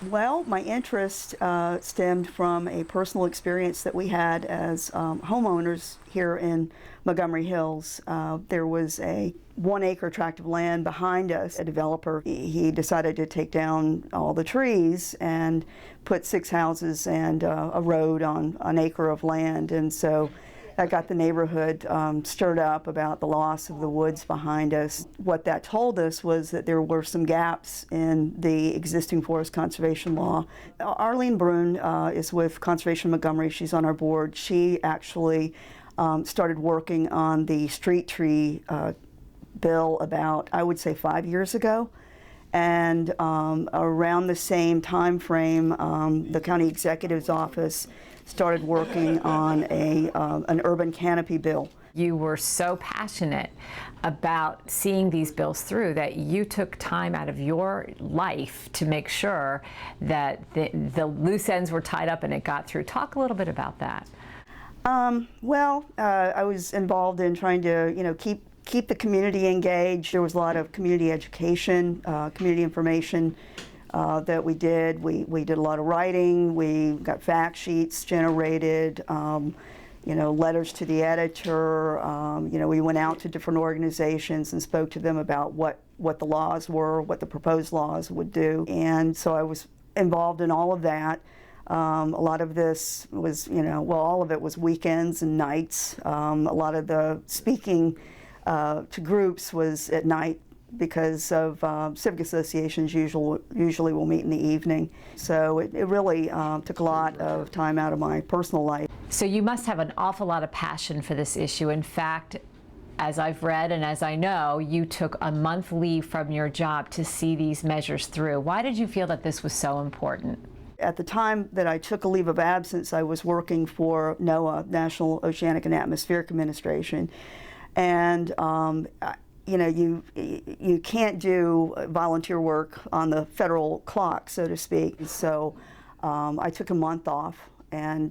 Well, my interest stemmed from a personal experience that we had as homeowners here in Montgomery Hills. There was a 1-acre tract of land behind us. A developer, he decided to take down all the trees and put 6 houses and a road on an acre of land, and so that got the neighborhood stirred up about the loss of the woods behind us. What that told us was that there were some gaps in the existing forest conservation law. Arlene Brune is with Conservation Montgomery. She's on our board. She actually started working on the street tree bill about, I would say, 5 years ago. And around the same time frame, the county executive's office started working on an urban canopy bill. You were so passionate about seeing these bills through that you took time out of your life to make sure that the loose ends were tied up and it got through. Talk a little bit about that. I was involved in trying to, keep the community engaged. There was a lot of community education, community information that we did. We did a lot of writing. We got fact sheets generated, letters to the editor. We went out to different organizations and spoke to them about what the laws were, what the proposed laws would do. And so I was involved in all of that. A lot of this was, all of it was weekends and nights. A lot of the speaking to groups was at night, because of civic associations usually will meet in the evening. So it really took a lot of time out of my personal life. So you must have an awful lot of passion for this issue. In fact, as I've read and as I know, you took a month leave from your job to see these measures through. Why did you feel that this was so important? At the time that I took a leave of absence, I was working for NOAA, National Oceanic and Atmospheric Administration, and you can't do volunteer work on the federal clock, so to speak. So I took a month off and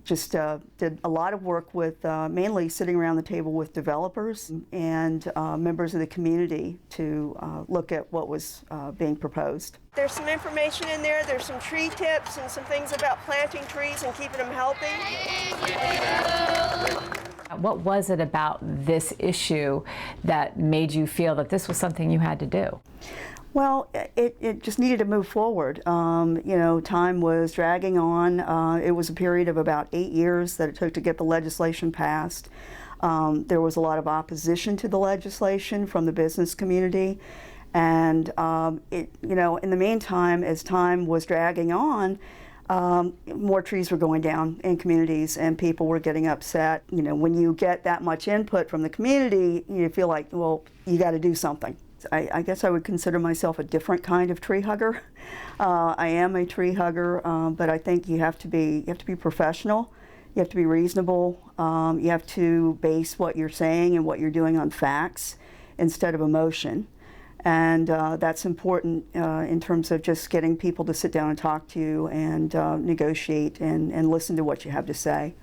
just did a lot of work with mainly sitting around the table with developers and members of the community to look at what was being proposed. There's some information in there. There's some tree tips and some things about planting trees and keeping them healthy. What was it about this issue that made you feel that this was something you had to do? Well, it just needed to move forward. Time was dragging on. It was a period of about 8 years that it took to get the legislation passed. There was a lot of opposition to the legislation from the business community. And, in the meantime, as time was dragging on, more trees were going down in communities and people were getting upset. When you get that much input from the community, you feel like, well, you got to do something. I guess I would consider myself a different kind of tree hugger. I am a tree hugger, but I think you have to be professional. You have to be reasonable. You have to base what you're saying and what you're doing on facts instead of emotion. And that's important in terms of just getting people to sit down and talk to you and negotiate and listen to what you have to say.